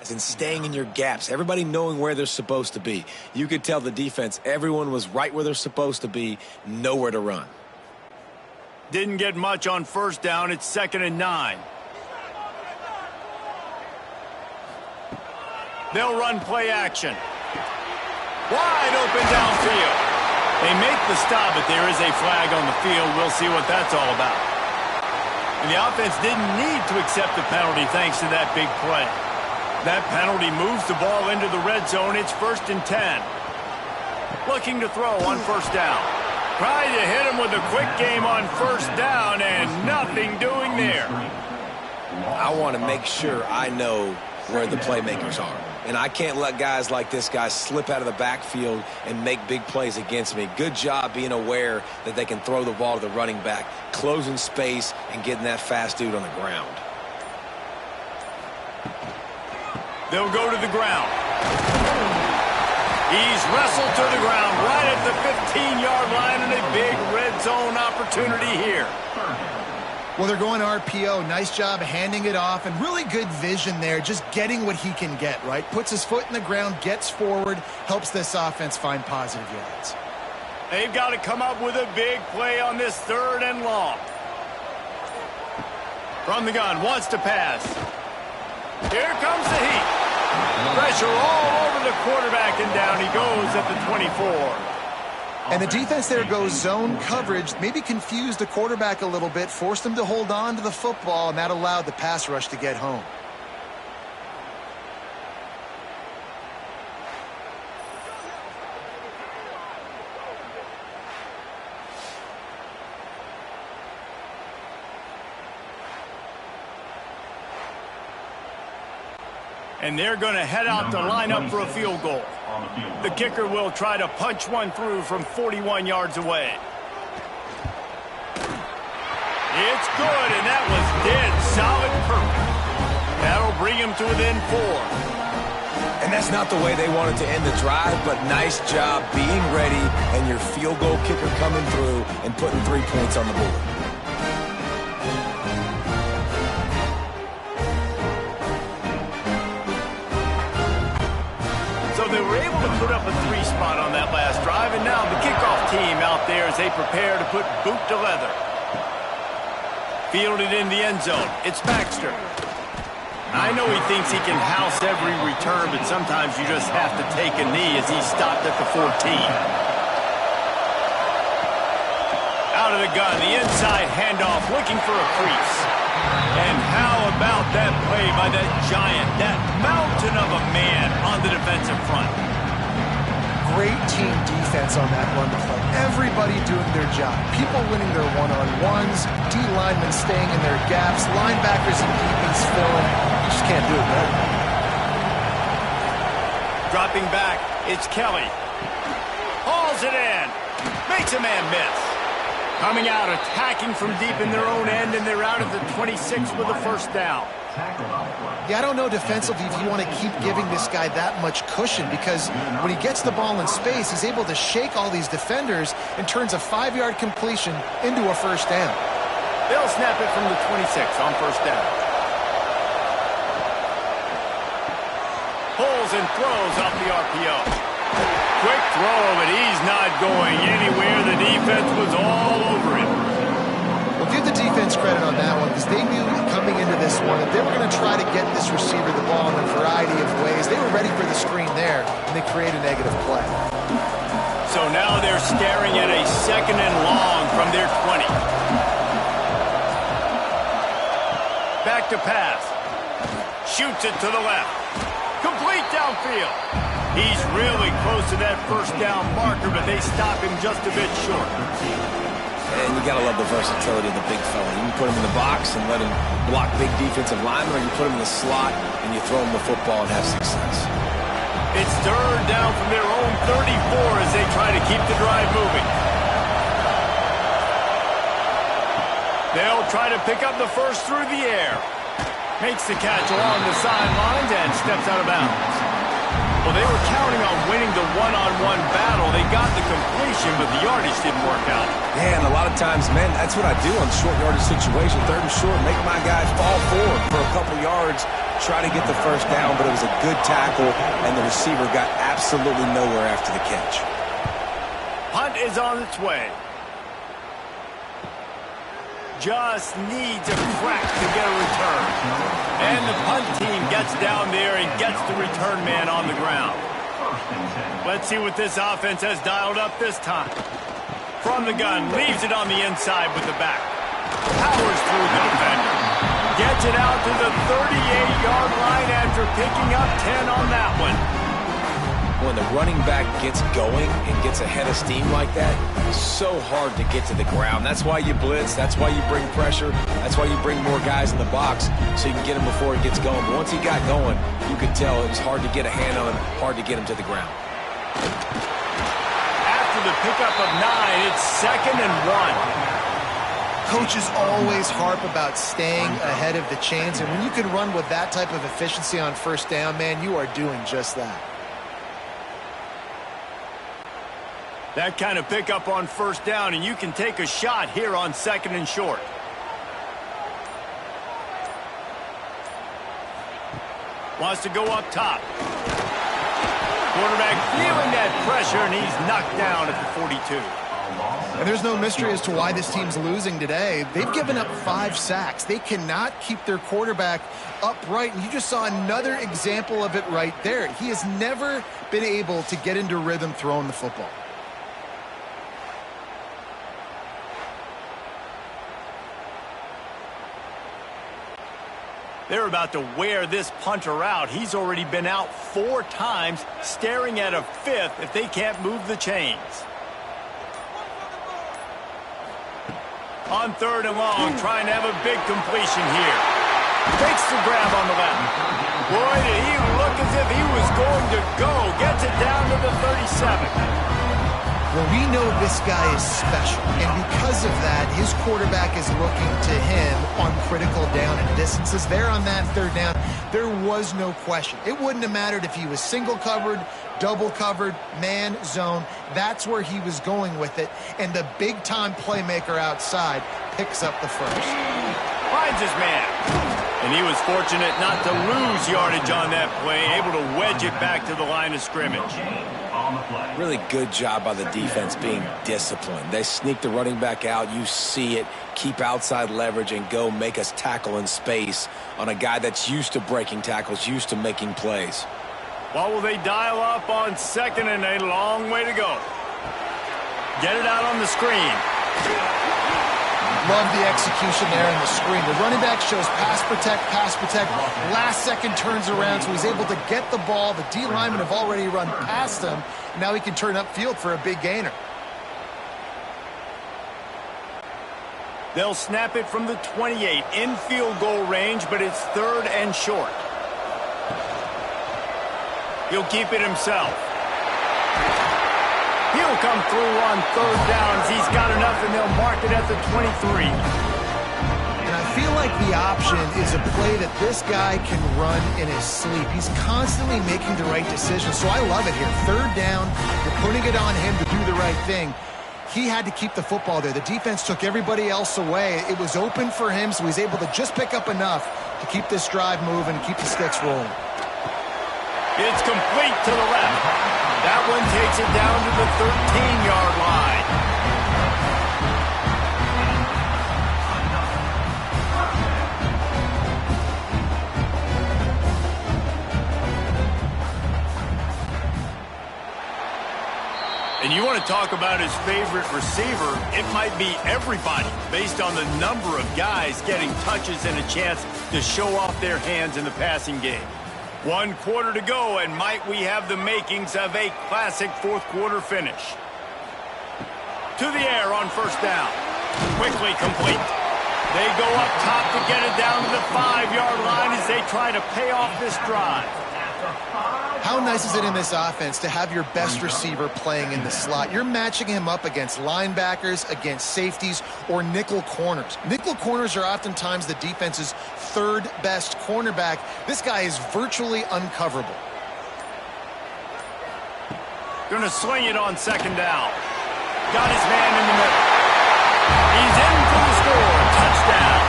and staying in your gaps, everybody knowing where they're supposed to be. You could tell the defense, everyone was right where they're supposed to be, nowhere to run. Didn't get much on first down. It's 2nd and 9. They'll run play action. Wide open downfield. They make the stop, but there is a flag on the field. We'll see what that's all about. And the offense didn't need to accept the penalty thanks to that big play. That penalty moves the ball into the red zone. It's 1st and 10. Looking to throw on first down. Trying to hit him with a quick game on first down, and nothing doing there. I want to make sure I know where the playmakers are. And I can't let guys like this guy slip out of the backfield and make big plays against me. Good job being aware that they can throw the ball to the running back, closing space, and getting that fast dude on the ground. They'll go to the ground. He's wrestled to the ground right at the 15-yard line, and a big red zone opportunity here. Well, they're going RPO. Nice job handing it off, and really good vision there, just getting what he can get, right? Puts his foot in the ground, gets forward, helps this offense find positive yards. They've got to come up with a big play on this 3rd and long. From the gun, wants to pass. Here comes the heat. Pressure all over the quarterback, and down he goes at the 24. And the defense there goes zone coverage, maybe confused the quarterback a little bit, forced him to hold on to the football, and that allowed the pass rush to get home. And they're going to head out to line up for a field goal. The kicker will try to punch one through from 41 yards away. It's good, and that was dead solid perfect. That'll bring him to within 4. And that's not the way they wanted to end the drive, but nice job being ready and your field goal kicker coming through and putting 3 points on the board. So they were able to put up a 3 spot on that last drive, and now the kickoff team out there as they prepare to put boot to leather. Fielded in the end zone. It's Baxter. I know he thinks he can house every return, but sometimes you just have to take a knee as he stopped at the 14. Out of the gun, the inside handoff, looking for a crease. And how about that play by that giant, that mountain of a man on the defensive front? Great team defense on that run play. Everybody doing their job. People winning their one-on-ones, D-linemen staying in their gaps, linebackers and DBs filling. You just can't do it better. Dropping back, it's Kelly. Hauls it in. Makes a man miss. Coming out, attacking from deep in their own end, and they're out at the 26 with a first down. Yeah, I don't know defensively if you want to keep giving this guy that much cushion, because when he gets the ball in space, he's able to shake all these defenders and turns a 5-yard completion into a first down. They'll snap it from the 26 on first down. Pulls and throws off the RPO. Quick throw, but he's not going anywhere. The defense was all over him. Well, give the defense credit on that one, because they knew coming into this one that they were going to try to get this receiver the ball in a variety of ways. They were ready for the screen there, and they create a negative play. So now they're staring at a 2nd and long from their 20. Back to pass. Shoots it to the left. Complete downfield. He's really close to that first down marker, but they stop him just a bit short. And you got to love the versatility of the big fella. You can put him in the box and let him block big defensive linemen, or you put him in the slot and you throw him the football and have success. It's 3rd down from their own 34 as they try to keep the drive moving. They'll try to pick up the first through the air. Makes the catch along the sidelines and steps out of bounds. Well, they were counting on winning the one-on-one battle. They got the completion, but the yardage didn't work out. Yeah, and a lot of times, man, that's what I do on short yardage situation. 3rd and short, make my guys fall forward for a couple yards try to get the first down, but it was a good tackle, and the receiver got absolutely nowhere after the catch. Punt is on its way. Just needs a crack to get a return. And the punt team gets down there and gets the return man on the ground. Let's see what this offense has dialed up this time. From the gun, leaves it on the inside with the back. Powers through the defender. Gets it out to the 38-yard line after picking up 10 on that one. When the running back gets going and gets ahead of steam like that, it's so hard to get to the ground. That's why you blitz. That's why you bring pressure. That's why you bring more guys in the box so you can get him before he gets going. But once he got going, you could tell it was hard to get a hand on him, hard to get him to the ground. After the pickup of 9, it's 2nd and 1. Coaches always harp about staying ahead of the chains, and when you can run with that type of efficiency on first down, man, you are doing just that. That kind of pickup on first down, and you can take a shot here on 2nd and short. Wants to go up top. Quarterback feeling that pressure, and he's knocked down at the 42. And there's no mystery as to why this team's losing today. They've given up 5 sacks. They cannot keep their quarterback upright, and you just saw another example of it right there. He has never been able to get into rhythm throwing the football. They're about to wear this punter out. He's already been out 4 times, staring at a 5th if they can't move the chains. On 3rd and long, trying to have a big completion here. Takes the grab on the left. Boy, did he look as if he was going to go. Gets it down to the 37. Well, we know this guy is special, and because of that, his quarterback is looking to him on critical down and distances. There on that 3rd down, there was no question. It wouldn't have mattered if he was single covered, double covered, man, zone. That's where he was going with it, and the big-time playmaker outside picks up the first. Finds his man. And he was fortunate not to lose yardage on that play, able to wedge it back to the line of scrimmage. Really good job by the defense being disciplined. They sneak the running back out. You see it. Keep outside leverage and go make us tackle in space on a guy that's used to breaking tackles, used to making plays. What will they dial up on 2nd and a long way to go? Get it out on the screen. Love the execution there in the screen. The running back shows pass protect, pass protect. Last second turns around, so he's able to get the ball. The D linemen have already run past him. Now he can turn upfield for a big gainer. They'll snap it from the 28 in field goal range, but it's 3rd and short. He'll keep it himself. He'll come through on 3rd downs. He's got enough, and they'll mark it at the 23. And I feel like the option is a play that this guy can run in his sleep. He's constantly making the right decision, so I love it here. 3rd down, you're putting it on him to do the right thing. He had to keep the football there. The defense took everybody else away. It was open for him, so he's able to just pick up enough to keep this drive moving, keep the sticks rolling. It's complete to the left. That one takes it down to the 13-yard line. And you want to talk about his favorite receiver, it might be everybody based on the number of guys getting touches and a chance to show off their hands in the passing game. 1 quarter to go, and might we have the makings of a classic 4th quarter finish. To the air on 1st down. Quickly complete. They go up top to get it down to the 5-yard line as they try to pay off this drive. How nice is it in this offense to have your best receiver playing in the slot? You're matching him up against linebackers, against safeties, or nickel corners. Nickel corners are oftentimes the defense's 3rd best cornerback. This guy is virtually uncoverable. Going to sling it on 2nd down. Got his man in the middle. He's in for the score. Touchdown.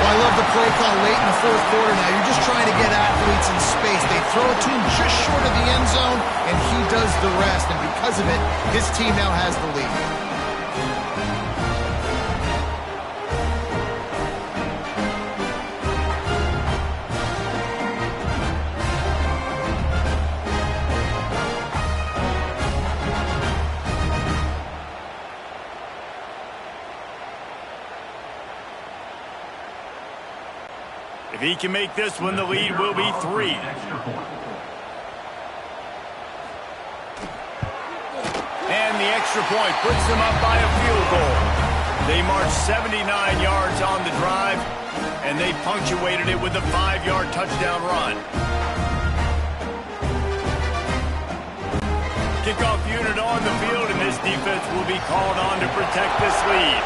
Well, I love the play call late in the fourth quarter now. You're just trying to get athletes in space. They throw it to him just short of the end zone, and he does the rest. And because of it, his team now has the lead. If he can make this one, the lead will be 3. And the extra point puts them up by a field goal. They marched 79 yards on the drive, and they punctuated it with a 5-yard touchdown run. Kickoff unit on the field, and this defense will be called on to protect this lead.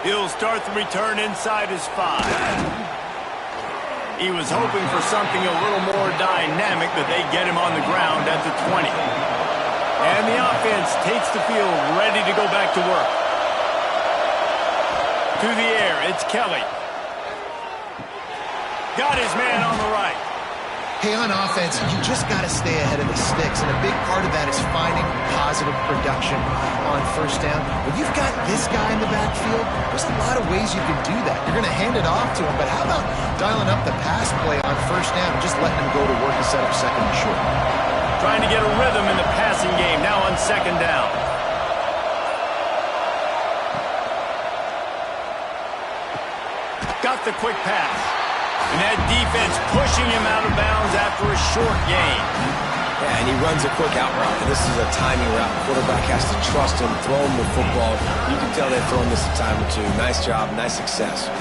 He'll start the return inside his 5. He was hoping for something a little more dynamic, but they get him on the ground at the 20. And the offense takes the field, ready to go back to work. To the air, it's Kelly. Got his man on the right. Hey, on offense, you just got to stay ahead of the sticks, and a big part of that is finding positive production on first down. When you've got this guy in the backfield, there's a lot of ways you can do that. You're going to hand it off to him, but how about dialing up the pass play on first down and just letting him go to work instead of second and short? Trying to get a rhythm in the passing game, now on second down. Got the quick pass. And that defense pushing him out of bounds after a short gain. Yeah, and he runs a quick out route. And this is a timing route. Quarterback has to trust him, throw him the football. You can tell they've thrown this a time or two. Nice job, nice success.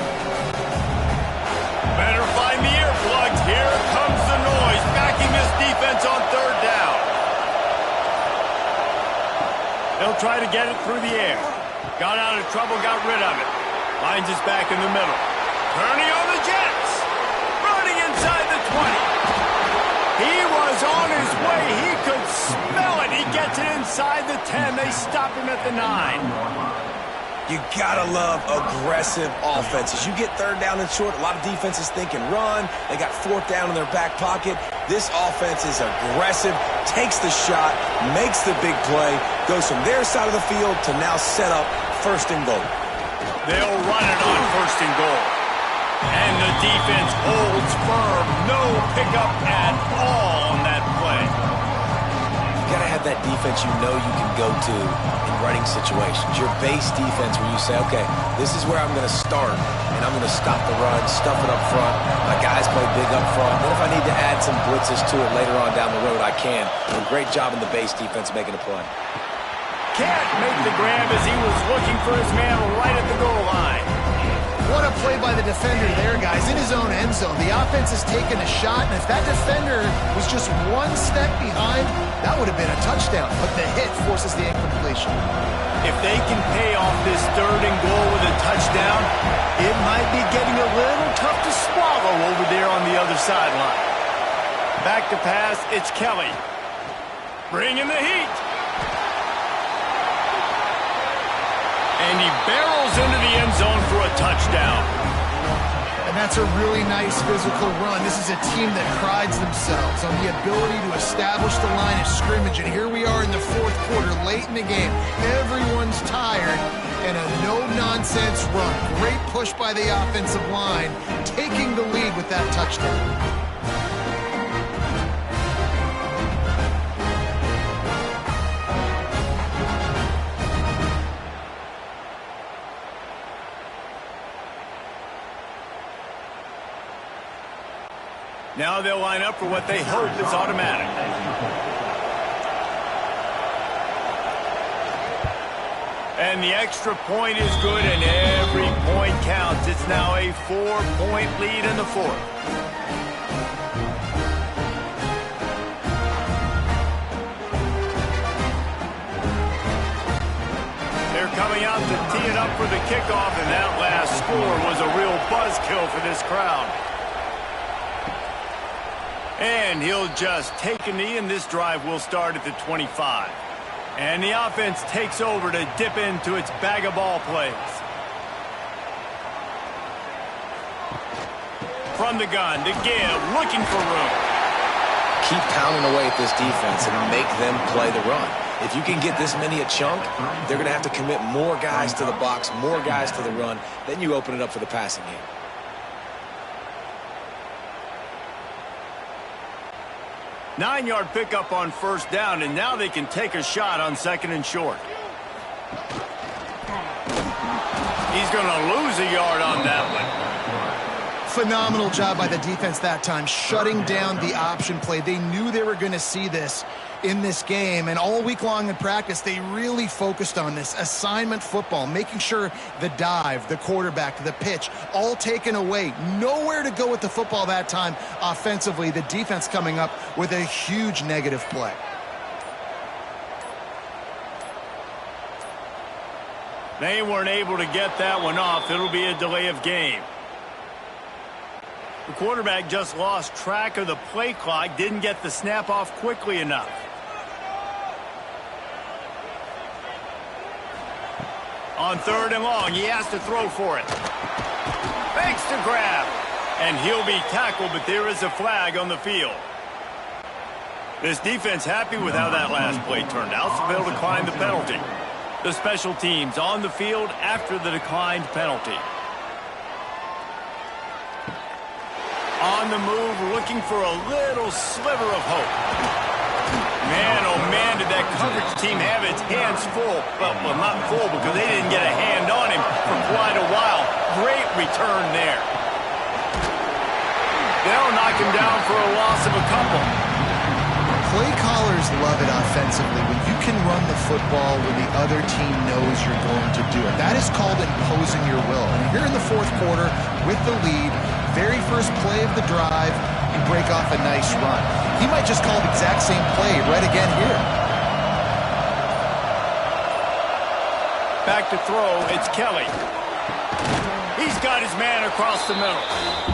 Better find the earplugs. Here comes the noise, backing this defense on third down. They'll try to get it through the air. Got out of trouble, got rid of it. Finds his back in the middle. Turning on the Jets. Running inside the 20. He was on his way. He could smell it. He gets it inside the 10. They stop him at the 9. You gotta love aggressive offenses. You get third down and short, a lot of defenses thinking run. They got fourth down in their back pocket. This offense is aggressive, takes the shot, makes the big play, goes from their side of the field to now set up first and goal. They'll run it on first and goal. And the defense holds firm. No pickup at all on that play. You got to have that defense you know you can go to in running situations. Your base defense where you say, okay, this is where I'm going to start, and I'm going to stop the run, stuff it up front. My guys play big up front. Then if I need to add some blitzes to it later on down the road, I can. A great job in the base defense making a play. Can't make the grab as he was looking for his man right at the goal line. What a play by the defender there, guys, in his own end zone. The offense has taken a shot, and if that defender was just one step behind, that would have been a touchdown. But the hit forces the incompletion. If they can pay off this third and goal with a touchdown, it might be getting a little tough to swallow over there on the other sideline. Back to pass, it's Kelly. Bringing the heat. And he barrels into the end zone for a touchdown. And that's a really nice physical run. This is a team that prides themselves on the ability to establish the line of scrimmage. And here we are in the fourth quarter, late in the game. Everyone's tired, and a no-nonsense run. Great push by the offensive line, taking the lead with that touchdown. Now they'll line up for what they hope is automatic. And the extra point is good, and every point counts. It's now a 4-point lead in the fourth. They're coming out to tee it up for the kickoff, and that last score was a real buzzkill for this crowd. And he'll just take a knee, and this drive will start at the 25. And the offense takes over to dip into its bag of ball plays. from the gun to give, looking for room. Keep pounding away at this defense and make them play the run. If you can get this many a chunk, they're going to have to commit more guys to the box, more guys to the run. Then you open it up for the passing game. Nine-yard pickup on first down, and now they can take a shot on second and short. He's going to lose a yard on that one. Phenomenal job by the defense that time, shutting down the option play. They knew they were going to see this in this game, and all week long in practice, they really focused on this assignment football, making sure the dive, the quarterback, the pitch, all taken away. Nowhere to go with the football that time offensively. The defense coming up with a huge negative play. They weren't able to get that one off. It'll be a delay of game. The quarterback just lost track of the play clock, didn't get the snap off quickly enough. On third and long, he has to throw for it. Fakes to grab. And he'll be tackled, but there is a flag on the field. This defense happy with how that last play turned out, so they'll decline the penalty. The special teams on the field after the declined penalty. On the move, looking for a little sliver of hope. Man, oh man, did that coverage team have its hands full. Well, not full because they didn't get a hand on him for quite a while. Great return there. They'll knock him down for a loss of a couple. Play callers love it offensively when you can run the football when the other team knows you're going to do it. That is called imposing your will. And here in the fourth quarter with the lead, very first play of the drive, you break off a nice run. He might just call the exact same play right again here. Back to throw, it's Kelly. He's got his man across the middle.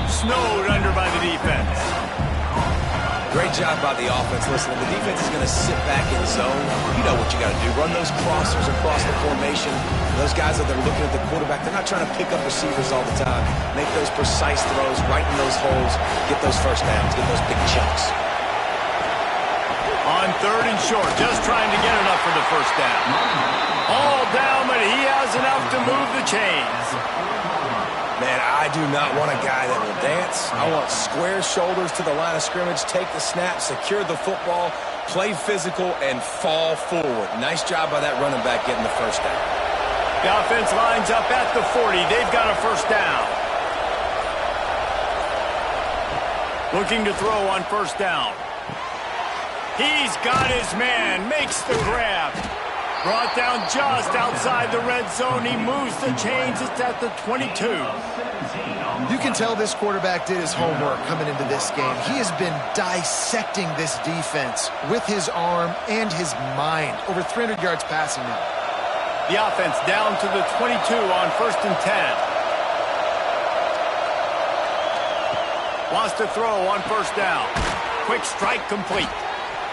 Snowed under by the defense. Great job by the offense. Listen, the defense is going to sit back in zone. You know what you got to do. Run those crossers across the formation. Those guys that are looking at the quarterback, they're not trying to pick up receivers all the time. Make those precise throws, right in those holes, get those first downs, get those big chunks. On third and short, just trying to get enough for the first down. All down, but he has enough to move the chains. Man, I do not want a guy that will dance. I want square shoulders to the line of scrimmage, take the snap, secure the football, play physical, and fall forward. Nice job by that running back getting the first down. The offense lines up at the 40. They've got a first down. Looking to throw on first down. He's got his man, makes the grab. Brought down just outside the red zone. He moves the chains. It's at the 22. You can tell this quarterback did his homework coming into this game. He has been dissecting this defense with his arm and his mind. Over 300 yards passing now. The offense down to the 22 on first and 10. Wants to throw on first down. Quick strike complete.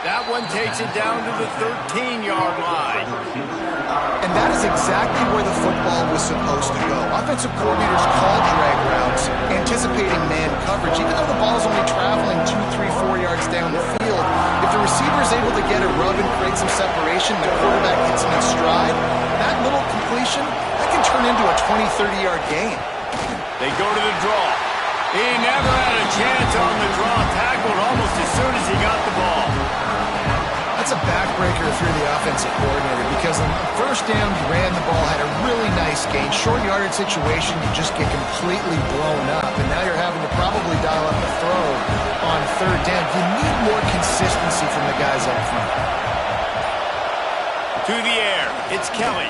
That one takes it down to the 13-yard line. And that is exactly where the football was supposed to go. Offensive coordinators call drag routes, anticipating man coverage. Even though the ball is only traveling 2, 3, 4 yards down the field, if the receiver is able to get a rub and create some separation, the quarterback hits him in stride, that little completion, that can turn into a 20, 30-yard gain. They go to the draw. He never had a chance on the draw, tackled almost as soon as he got the ball. That's a backbreaker if you're the offensive coordinator, because on first down, you ran the ball, had a really nice gain. Short yardage situation, you just get completely blown up, and now you're having to probably dial up the throw on third down. You need more consistency from the guys up front. To the air, it's Kelly.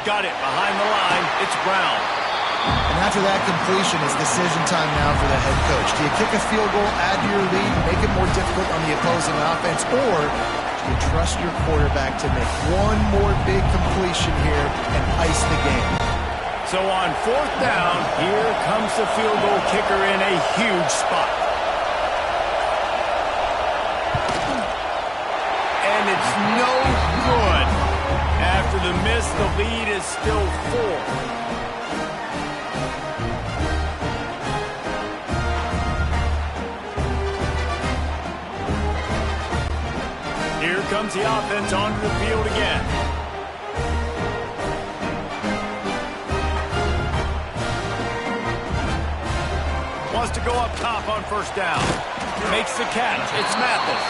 Got it behind the line, it's Brown. And after that completion, it's decision time now for the head coach. Do you kick a field goal, add to your lead, make it more difficult on the opposing offense, or do you trust your quarterback to make one more big completion here and ice the game? So on fourth down, here comes the field goal kicker in a huge spot. And it's no good. After the miss, the lead is still 4. comes the offense onto the field again. Wants to go up top on first down. Makes the catch. It's Mathis.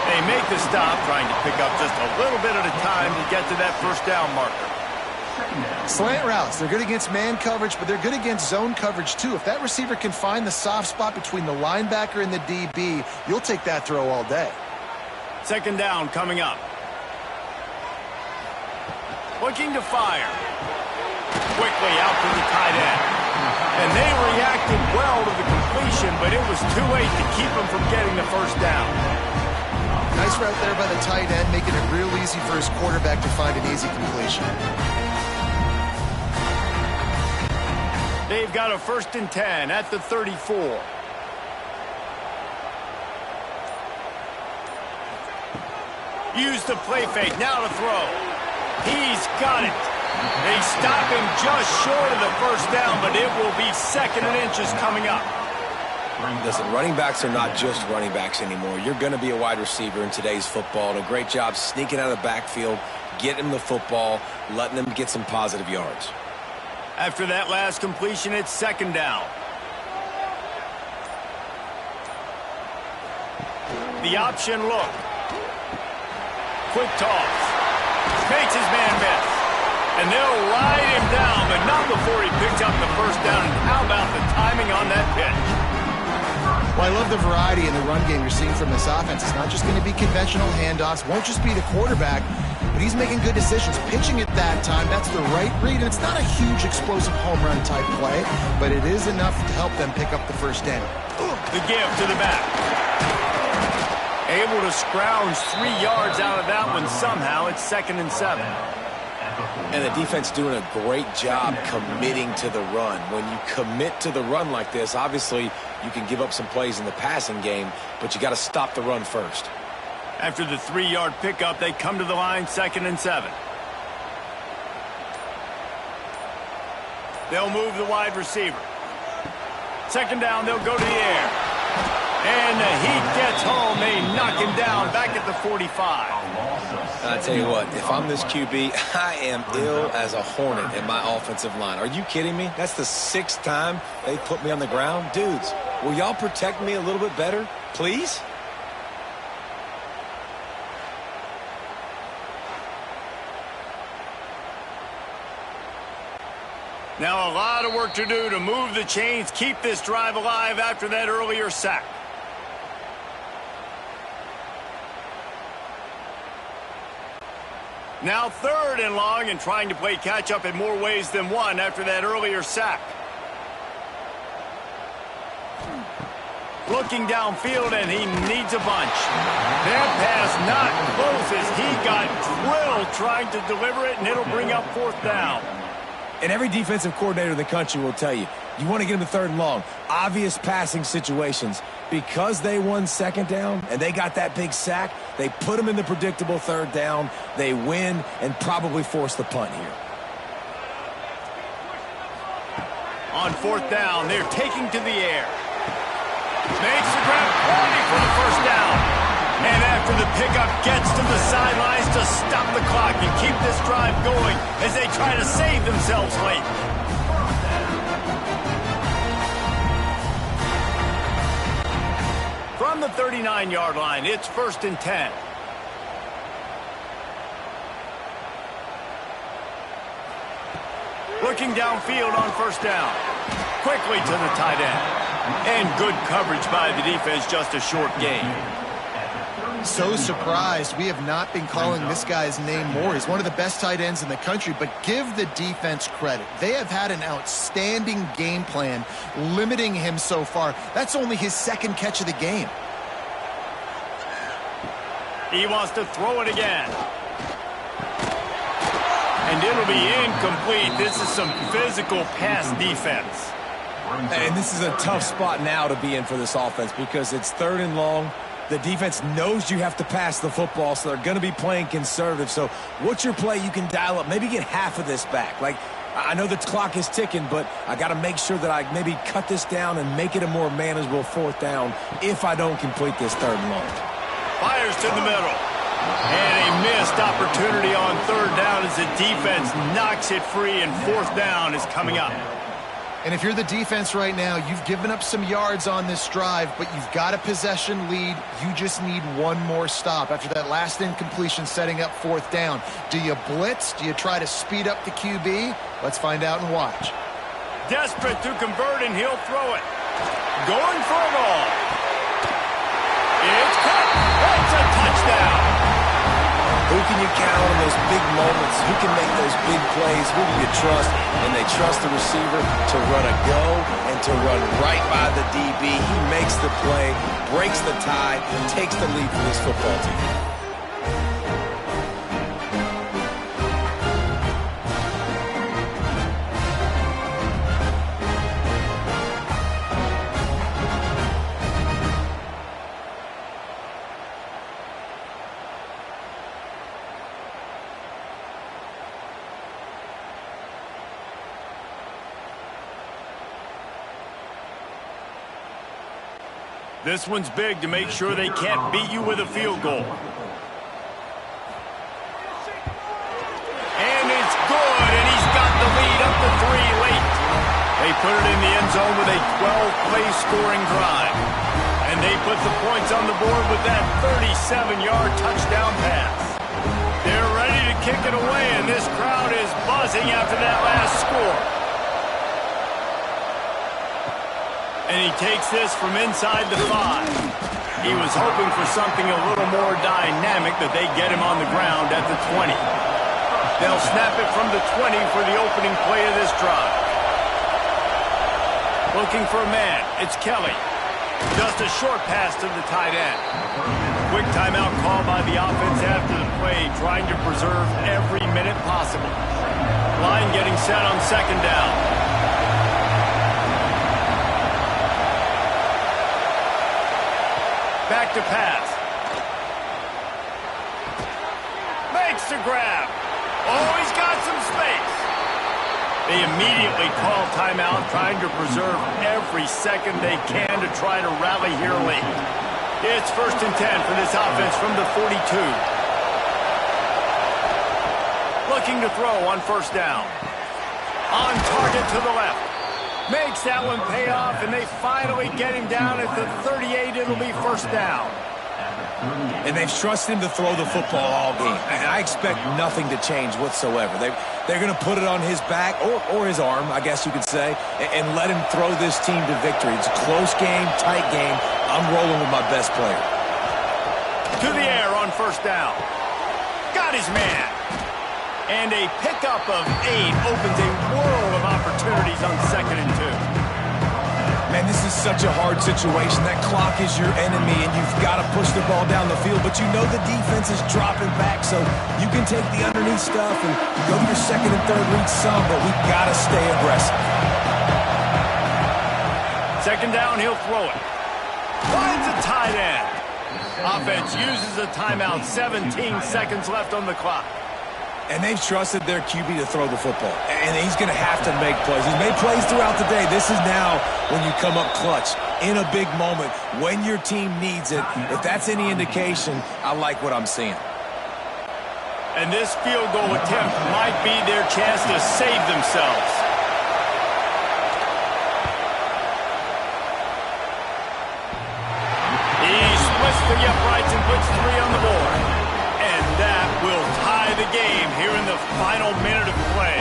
They make the stop, trying to pick up just a little bit at a time to get to that first down marker. Slant routes, they're good against man coverage, but they're good against zone coverage too. If that receiver can find the soft spot between the linebacker and the DB, you'll take that throw all day. Second down coming up. Looking to fire. Quickly out to the tight end. And they reacted well to the completion, but it was too late to keep them from getting the first down. Nice route there by the tight end, making it real easy for his quarterback to find an easy completion. They've got a 1st and 10 at the 34. Use the play fake, now to throw. He's got it. They stop him just short of the first down, but it will be 2nd and inches coming up. Listen, running backs are not just running backs anymore. You're going to be a wide receiver in today's football. And a great job sneaking out of the backfield, getting him the football, letting him get some positive yards. After that last completion, it's 2nd down. The option look. Quick toss. Makes his man miss. And they'll ride him down, but not before he picks up the first down. And how about the timing on that pitch? Well, I love the variety in the run game you're seeing from this offense. It's not just going to be conventional handoffs, won't just be the quarterback, but he's making good decisions. Pitching at that time, that's the right read, and it's not a huge explosive home run type play, but it is enough to help them pick up the first down. The give to the back. Able to scrounge 3 yards out of that one somehow. It's 2nd and 7. And the defense doing a great job committing to the run. When you commit to the run like this, obviously you can give up some plays in the passing game, but you got to stop the run first. After the 3-yard pickup, they come to the line, 2nd and 7. They'll move the wide receiver. 2nd down, they'll go to the air. And the heat gets home. They knock him down back at the 45. I tell you what, if I'm this QB, I am ill as a hornet in my offensive line. Are you kidding me? That's the 6th time they put me on the ground. Dudes, will y'all protect me a little bit better, please? Now a lot of work to do to move the chains, keep this drive alive after that earlier sack. Now 3rd and long and trying to play catch-up in more ways than one after that earlier sack. Looking downfield, and he needs a bunch. That pass not close as he got drilled trying to deliver it, and it'll bring up 4th down. And every defensive coordinator in the country will tell you, you want to get him to 3rd and long. Obvious passing situations. Because they won 2nd down and they got that big sack, they put him in the predictable 3rd down. They win and probably force the punt here. On 4th down, they're taking to the air. Makes the grab, ready for the first down. And after the pickup, gets to the sidelines to stop the clock and keep this drive going as they try to save themselves late. From the 39-yard line, it's 1st and 10. Looking downfield on 1st down. Quickly to the tight end. And good coverage by the defense, just a short gain. So surprised we have not been calling this guy's name more. He's one of the best tight ends in the country, but give the defense credit. They have had an outstanding game plan limiting him so far. That's only his 2nd catch of the game. He wants to throw it again. And it'll be incomplete. This is some physical pass defense. And this is a tough spot now to be in for this offense because it's 3rd and long. The defense knows you have to pass the football, so they're going to be playing conservative. So what's your play you can dial up? Maybe get half of this back. Like, I know the clock is ticking, but I got to make sure that I maybe cut this down and make it a more manageable 4th down if I don't complete this 3rd and long. Fires to the middle. And a missed opportunity on third down as the defense knocks it free, and fourth down is coming up. And if you're the defense right now, you've given up some yards on this drive, but you've got a possession lead. You just need one more stop after that last incompletion setting up fourth down. Do you blitz? Do you try to speed up the QB? Let's find out and watch. Desperate to convert, and he'll throw it. Going for it all. It's caught. That's a touchdown. Who can you count on in those big moments? Who can make those big plays? Who do you trust? And they trust the receiver to run a go and to run right by the DB. He makes the play, breaks the tie, takes the lead for this football team. This one's big to make sure they can't beat you with a field goal. And it's good, and he's got the lead up to 3 late. They put it in the end zone with a 12-play scoring drive. And they put the points on the board with that 37-yard touchdown pass. They're ready to kick it away, and this crowd is buzzing after that last score. And he takes this from inside the 5. He was hoping for something a little more dynamic, that they get him on the ground at the 20. They'll snap it from the 20 for the opening play of this drive. Looking for a man. It's Kelly. Just a short pass to the tight end. Quick timeout call by the offense after the play, trying to preserve every minute possible. Line getting set on second down. Back to pass. Makes the grab. Oh, he's got some space. They immediately call timeout, trying to preserve every second they can to try to rally here late. It's 1st and 10 for this offense from the 42. Looking to throw on first down. On target to the left. Makes that one pay off, and they finally get him down at the 38. It'll be first down. And they've trusted him to throw the football all game. And I expect nothing to change whatsoever. They're going to put it on his back, or his arm, I guess you could say, and let him throw this team to victory. It's a close game, tight game. I'm rolling with my best player. To the air on first down. Got his man. And a pickup of 8 opens a world of opportunities on 2nd and 2. Man, this is such a hard situation. That clock is your enemy, and you've got to push the ball down the field. But you know the defense is dropping back, so you can take the underneath stuff and go to your 2nd and 3rd read some, but we've got to stay aggressive. Second down, he'll throw it. Finds a tight end. Offense uses a timeout. 17 seconds left on the clock. And they've trusted their QB to throw the football. And he's going to have to make plays. He's made plays throughout the day. This is now when you come up clutch in a big moment when your team needs it. If that's any indication, I like what I'm seeing. And this field goal attempt might be their chance to save themselves. He splits the uprights and puts 3 on the board. And that will tie the game here in the final minute of play.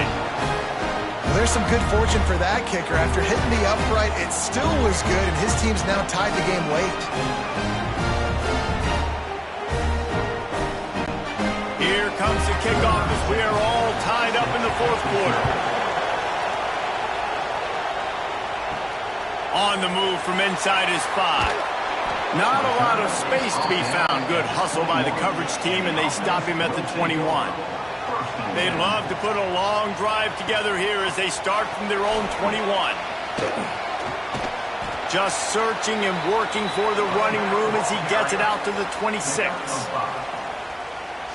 Well, there's some good fortune for that kicker. After hitting the upright, it still was good, and his team's now tied the game late. Here comes the kickoff as we are all tied up in the 4th quarter. On the move from inside his 5. Not a lot of space to be found. Good hustle by the coverage team, and they stop him at the 21. They'd love to put a long drive together here as they start from their own 21. Just searching and working for the running room as he gets it out to the 26.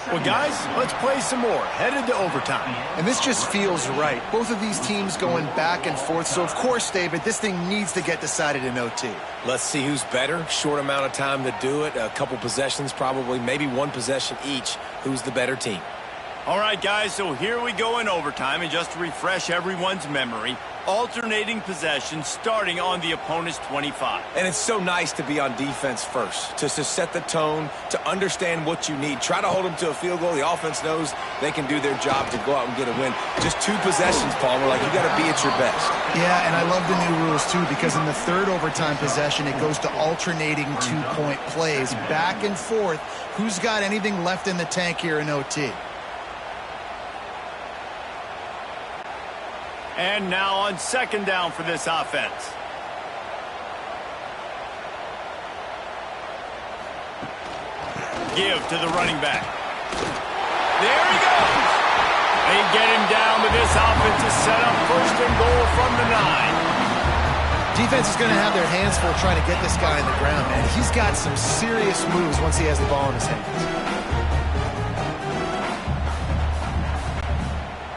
Well, guys, let's play some more. Headed to overtime. And this just feels right. Both of these teams going back and forth. So, of course, David, this thing needs to get decided in OT. Let's see who's better. Short amount of time to do it. A couple possessions probably. Maybe one possession each. Who's the better team? All right, guys, so here we go in overtime. And just to refresh everyone's memory, alternating possessions starting on the opponent's 25. And it's so nice to be on defense first, to set the tone, to understand what you need. Try to hold them to a field goal. The offense knows they can do their job to go out and get a win. Just 2 possessions, Palmer. Like, you got to be at your best. Yeah, and I love the new rules, too, because in the third overtime possession, it goes to alternating 2-point plays, back and forth. Who's got anything left in the tank here in OT? And now on second down for this offense. Give to the running back. There he goes. They get him down, but this offense is set up first and goal from the 9. Defense is going to have their hands full trying to get this guy on the ground, man. He's got some serious moves once he has the ball in his hands.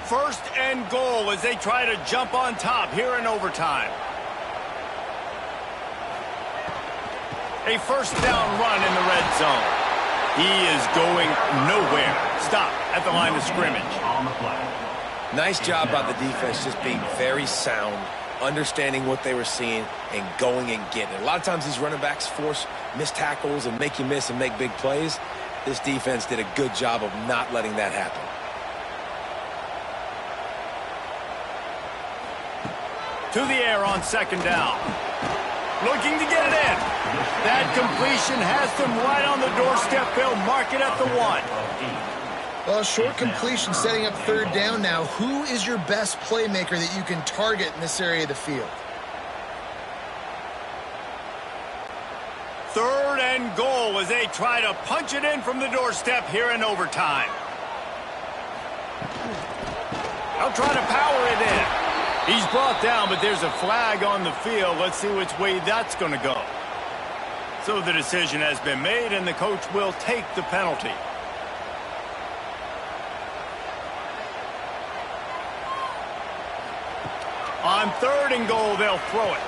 First and goal as they try to jump on top here in overtime. A first down run in the red zone. He is going nowhere. Stop at the line of scrimmage. Nice job by the defense, just being very sound, understanding what they were seeing, and going and getting it. A lot of times these running backs force missed tackles and make you miss and make big plays. This defense did a good job of not letting that happen. To the air on second down. Looking to get it in. That completion has them right on the doorstep. They'll mark it at the 1. Well, short completion setting up third down now. Who is your best playmaker that you can target in this area of the field? Third and goal as they try to punch it in from the doorstep here in overtime. They'll try to power it in. He's brought down, but there's a flag on the field. Let's see which way that's going to go. So the decision has been made, and the coach will take the penalty. On third and goal, they'll throw it.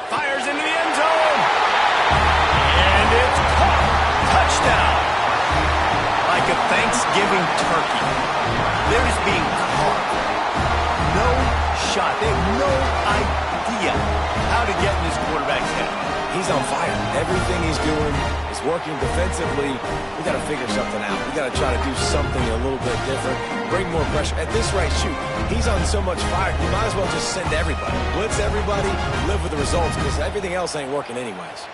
Fires into the end zone. And it's caught. Touchdown. Like a Thanksgiving turkey. They're just being caught. No shot. They have no idea how to get in this quarterback's head. He's on fire. Everything he's doing is working defensively. We got to figure something out. We got to try to do something a little bit different. Bring more pressure. At this rate, shoot, he's on so much fire, you might as well just send everybody. Blitz everybody, live with the results, because everything else ain't working anyways.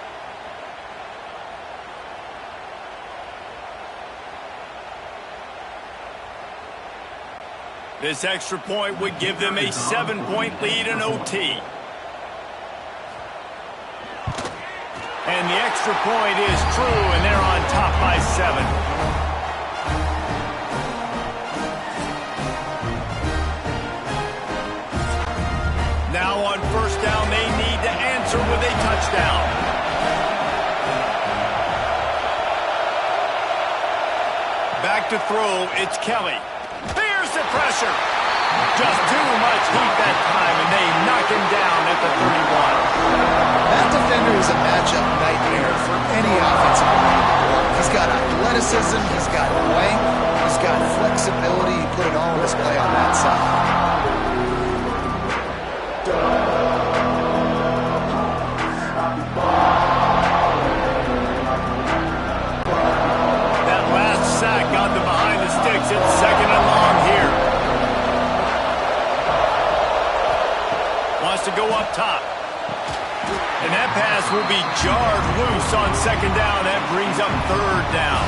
This extra point would give them a 7-point lead in OT. And the extra point is true, and they're on top by 7. Now on first down, they need to answer with a touchdown. Back to throw, it's Kelly. There's the pressure. Just too much heat that time, and they knock him down at the 31. That defender is a matchup nightmare for any offensive player. He's got athleticism, he's got length, he's got flexibility. He put it all on display on that side. That last sack got them behind the sticks. It's second and long here. Wants to go up top. And that pass will be jarred loose on second down. That brings up third down.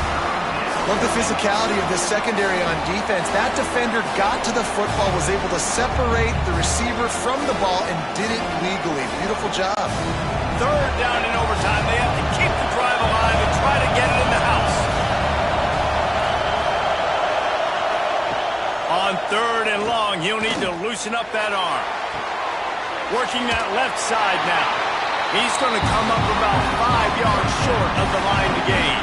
Love the physicality of this secondary on defense. That defender got to the football, was able to separate the receiver from the ball, and did it legally. Beautiful job. Third down in overtime. They have to keep the drive alive and try to get it in the house. On third and long, he'll need to loosen up that arm. Working that left side now. He's going to come up about 5 yards short of the line to gain.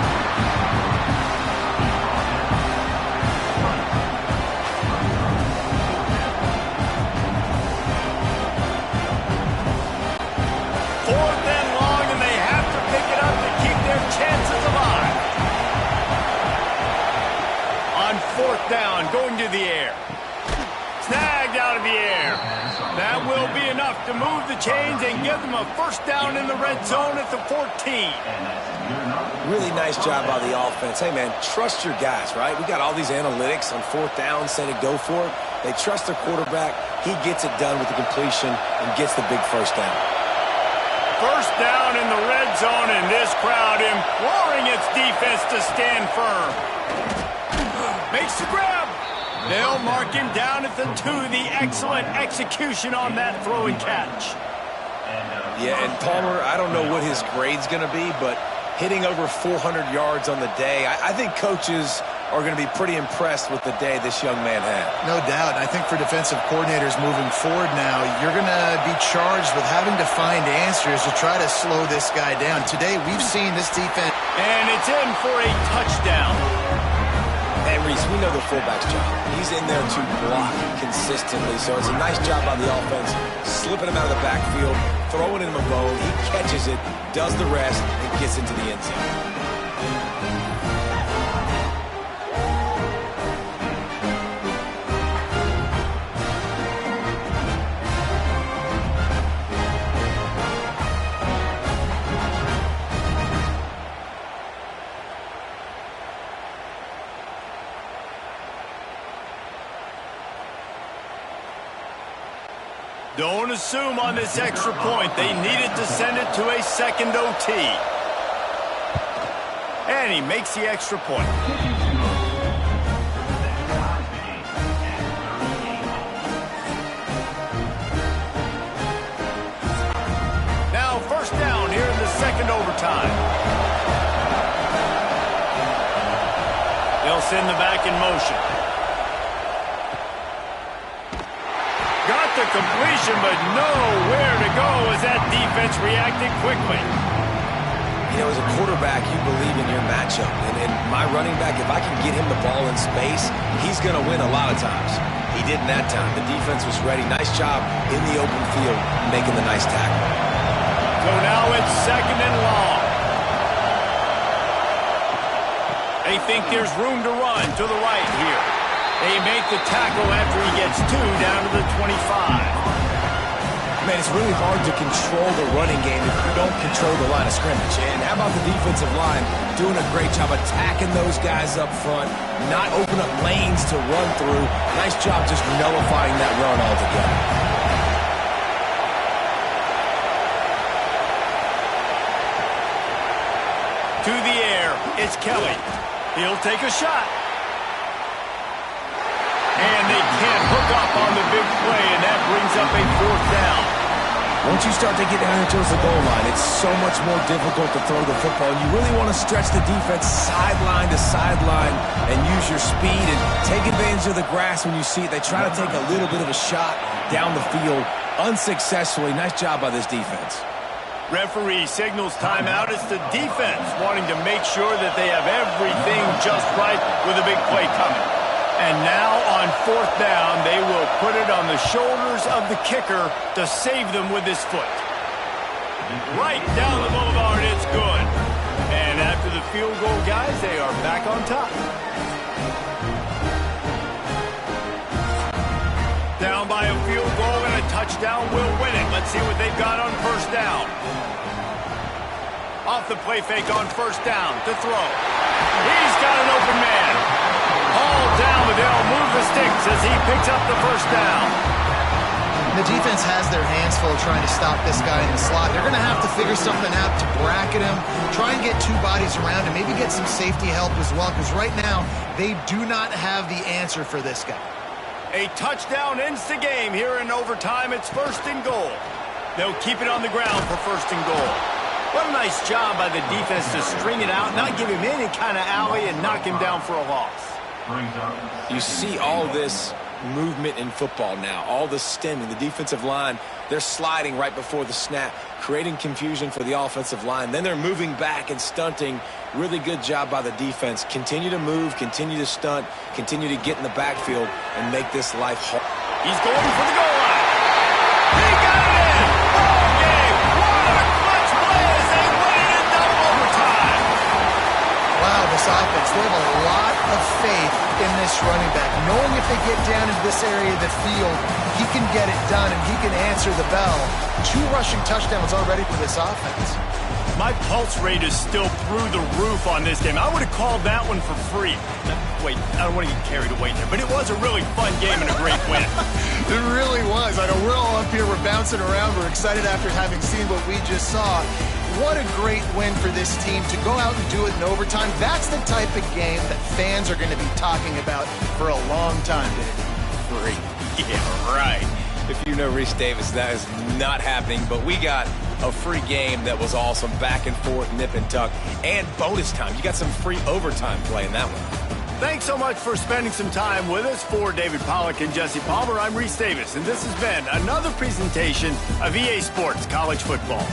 down, going to the air. Snagged out of the air. That will be enough to move the chains and give them a first down in the red zone at the 14. Really nice job by the offense. Hey, man, trust your guys, right? We got all these analytics on fourth down, say to go for it. They trust their quarterback. He gets it done with the completion and gets the big first down. First down in the red zone, and this crowd imploring its defense to stand firm. Makes the grab. They'll mark him down at the 2. The excellent execution on that throw and catch. Yeah, and Palmer, I don't know what his grade's going to be, but hitting over 400 yards on the day, I think coaches are going to be pretty impressed with the day this young man had. No doubt. I think for defensive coordinators moving forward now, you're going to be charged with having to find answers to try to slow this guy down. Today, we've seen this defense. And it's in for a touchdown. And Reese, we know the fullback's job. He's in there to block consistently, so it's a nice job by the offense, slipping him out of the backfield, throwing him a bone. He catches it, does the rest, and gets into the end zone. Don't assume on this extra point. They needed to send it to a second OT. And he makes the extra point. Now first down here in the second overtime. They'll send the back in motion. Got the completion, but nowhere to go as that defense reacted quickly. You know, as a quarterback, you believe in your matchup. And my running back, if I can get him the ball in space, he's going to win a lot of times. He didn't that time. The defense was ready. Nice job in the open field, making the nice tackle. So now it's second and long. They think there's room to run to the right here. They make the tackle after he gets 2 down to the 25. Man, it's really hard to control the running game if you don't control the line of scrimmage. And how about the defensive line doing a great job attacking those guys up front, not open up lanes to run through. Nice job just nullifying that run altogether. To the air, it's Kelly. He'll take a shot. And they can't hook up on the big play, and that brings up a fourth down. Once you start to get down here towards the goal line, it's so much more difficult to throw the football. You really want to stretch the defense sideline to sideline and use your speed and take advantage of the grass when you see it. They try to take a little bit of a shot down the field unsuccessfully. Nice job by this defense. Referee signals timeout. It's the defense wanting to make sure that they have everything just right with a big play coming. And now on fourth down, they will put it on the shoulders of the kicker to save them with his foot. Right down the boulevard, it's good. And after the field goal, guys, they are back on top. Down by a field goal and a touchdown will win it. Let's see what they've got on first down. Off the play fake on first down to throw. He's got an open man. All down, but they'll move the sticks as he picks up the first down. The defense has their hands full trying to stop this guy in the slot. They're going to have to figure something out to bracket him, try and get 2 bodies around him, maybe get some safety help as well, because right now they do not have the answer for this guy. A touchdown ends the game here in overtime. It's first and goal. They'll keep it on the ground for first and goal. What a nice job by the defense to string it out, not give him any kind of alley, and knock him down for a loss. You see all this movement in football now, all the stemming, the defensive line, they're sliding right before the snap, creating confusion for the offensive line. Then they're moving back and stunting. Really good job by the defense. Continue to move, continue to stunt, continue to get in the backfield and make this life hard. He's going for the goal line. He got it in. Ball game. What a clutch play as they win it in double overtime. Wow, the offense. They have a lot of faith in this running back, knowing if they get down into this area of the field, he can get it done and he can answer the bell. 2 rushing touchdowns already for this offense. My pulse rate is still through the roof on this game. I would have called that one for free. Wait, I don't want to get carried away there, but it was a really fun game and a great win. It really was. I know we're all up here, we're bouncing around, we're excited after having seen what we just saw. What a great win for this team to go out and do it in overtime. That's the type of game that fans are going to be talking about for a long time, Dave. Free. Yeah, right. If you know Reese Davis, that is not happening, but we got a free game that was awesome, back and forth, nip and tuck, and bonus time. You got some free overtime play in that one. Thanks so much for spending some time with us. For David Pollack and Jesse Palmer, I'm Reese Davis, and this has been another presentation of EA Sports College Football.